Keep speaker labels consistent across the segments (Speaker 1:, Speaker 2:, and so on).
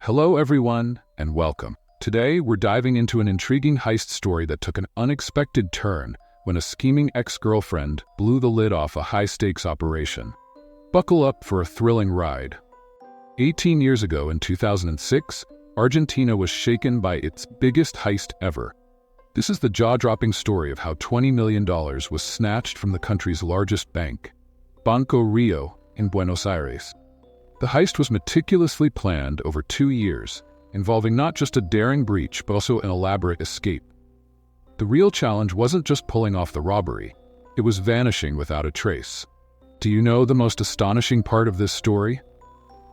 Speaker 1: Hello everyone, and welcome. Today, we're diving into an intriguing heist story that took an unexpected turn when a scheming ex-girlfriend blew the lid off a high-stakes operation. Buckle up for a thrilling ride. 18 years ago in 2006, Argentina was shaken by its biggest heist ever. This is the jaw-dropping story of how $20 million was snatched from the country's largest bank, Banco Río in Buenos Aires. The heist was meticulously planned over 2 years, involving not just a daring breach but also an elaborate escape. The real challenge wasn't just pulling off the robbery, it was vanishing without a trace. Do you know the most astonishing part of this story?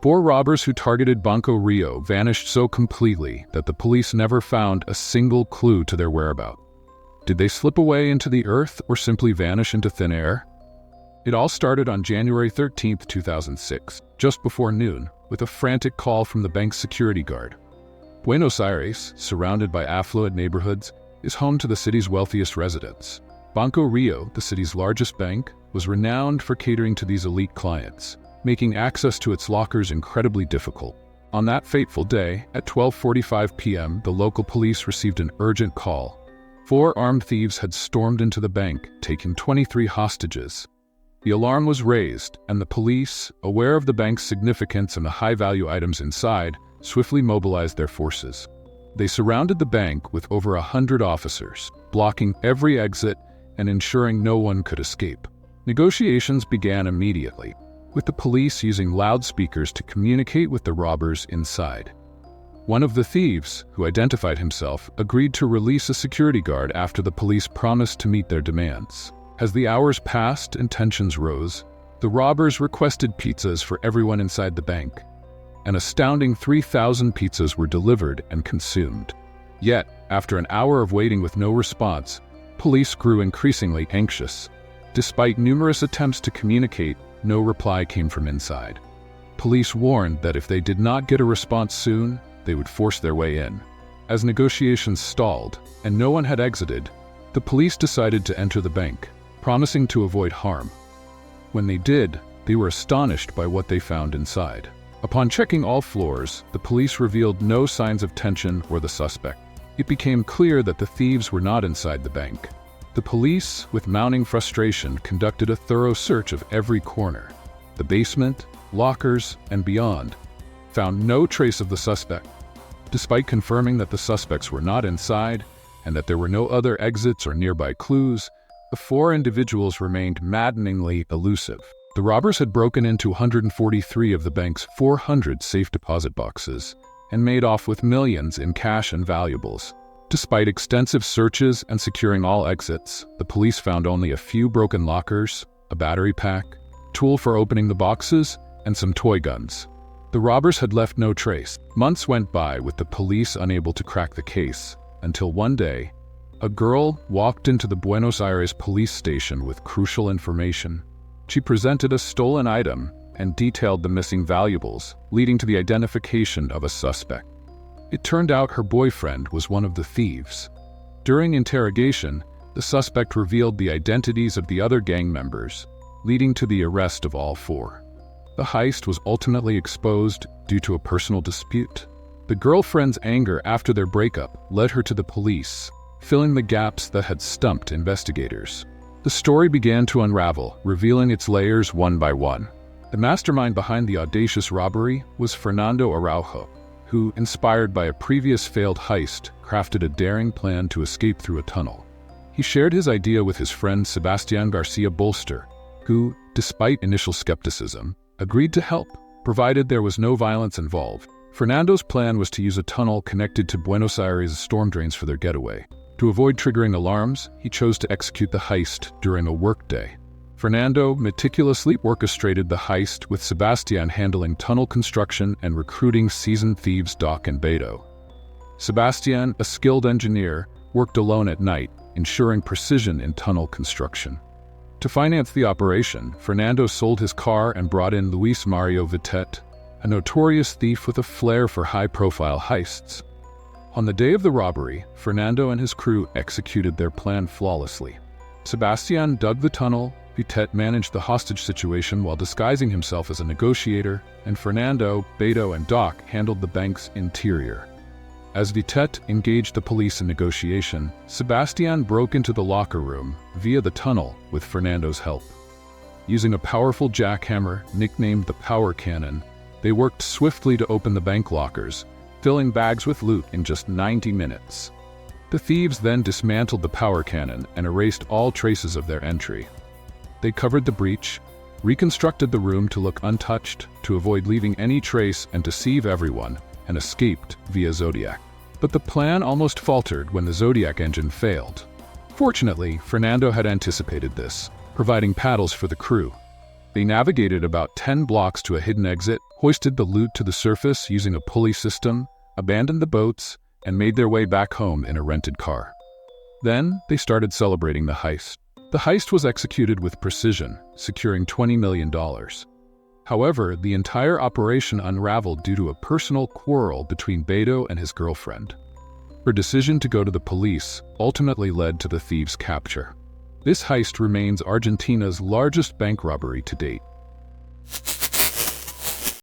Speaker 1: 4 robbers who targeted Banco Rio vanished so completely that the police never found a single clue to their whereabouts. Did they slip away into the earth or simply vanish into thin air? It all started on January 13, 2006, just before noon, with a frantic call from the bank's security guard. Buenos Aires, surrounded by affluent neighborhoods, is home to the city's wealthiest residents. Banco Rio, the city's largest bank, was renowned for catering to these elite clients, making access to its lockers incredibly difficult. On that fateful day, at 12:45 p.m., the local police received an urgent call. 4 armed thieves had stormed into the bank, taking 23 hostages. The alarm was raised, and the police, aware of the bank's significance and the high-value items inside, swiftly mobilized their forces. They surrounded the bank with over 100 officers, blocking every exit and ensuring no one could escape. Negotiations began immediately, with the police using loudspeakers to communicate with the robbers inside. One of the thieves, who identified himself, agreed to release a security guard after the police promised to meet their demands. As the hours passed and tensions rose, the robbers requested pizzas for everyone inside the bank. An astounding 3,000 pizzas were delivered and consumed. Yet, after an hour of waiting with no response, police grew increasingly anxious. Despite numerous attempts to communicate, no reply came from inside. Police warned that if they did not get a response soon, they would force their way in. As negotiations stalled and no one had exited, the police decided to enter the bank, promising to avoid harm. When they did, they were astonished by what they found inside. Upon checking all floors, the police revealed no signs of tension or the suspect. It became clear that the thieves were not inside the bank. The police, with mounting frustration, conducted a thorough search of every corner. The basement, lockers, and beyond found no trace of the suspect. Despite confirming that the suspects were not inside and that there were no other exits or nearby clues, the 4 individuals remained maddeningly elusive. The robbers had broken into 143 of the bank's 400 safe deposit boxes and made off with millions in cash and valuables. Despite extensive searches and securing all exits, the police found only a few broken lockers, a battery pack, tool for opening the boxes, and some toy guns. The robbers had left no trace. Months went by with the police unable to crack the case, until one day, a girl walked into the Buenos Aires police station with crucial information. She presented a stolen item and detailed the missing valuables, leading to the identification of a suspect. It turned out her boyfriend was one of the thieves. During interrogation, the suspect revealed the identities of the other gang members, leading to the arrest of all 4. The heist was ultimately exposed due to a personal dispute. The girlfriend's anger after their breakup led her to the police, filling the gaps that had stumped investigators. The story began to unravel, revealing its layers one by one. The mastermind behind the audacious robbery was Fernando Araujo, who, inspired by a previous failed heist, crafted a daring plan to escape through a tunnel. He shared his idea with his friend Sebastián García Bolster, who, despite initial skepticism, agreed to help, provided there was no violence involved. Fernando's plan was to use a tunnel connected to Buenos Aires' storm drains for their getaway. To avoid triggering alarms, he chose to execute the heist during a workday. Fernando meticulously orchestrated the heist, with Sebastián handling tunnel construction and recruiting seasoned thieves Doc and Beto. Sebastián, a skilled engineer, worked alone at night, ensuring precision in tunnel construction. To finance the operation, Fernando sold his car and brought in Luis Mario Vitete, a notorious thief with a flair for high-profile heists. On the day of the robbery, Fernando and his crew executed their plan flawlessly. Sebastian dug the tunnel, Vitet managed the hostage situation while disguising himself as a negotiator, and Fernando, Beto, and Doc handled the bank's interior. As Vitet engaged the police in negotiation, Sebastian broke into the locker room via the tunnel with Fernando's help. Using a powerful jackhammer, nicknamed the Power Cannon, they worked swiftly to open the bank lockers, filling bags with loot in just 90 minutes. The thieves then dismantled the power cannon and erased all traces of their entry. They covered the breach, reconstructed the room to look untouched, to avoid leaving any trace and deceive everyone, and escaped via Zodiac. But the plan almost faltered when the Zodiac engine failed. Fortunately, Fernando had anticipated this, providing paddles for the crew. They navigated about 10 blocks to a hidden exit, hoisted the loot to the surface using a pulley system, abandoned the boats, and made their way back home in a rented car. Then, they started celebrating the heist. The heist was executed with precision, securing $20 million. However, the entire operation unraveled due to a personal quarrel between Beto and his girlfriend. Her decision to go to the police ultimately led to the thieves' capture. This heist remains Argentina's largest bank robbery to date.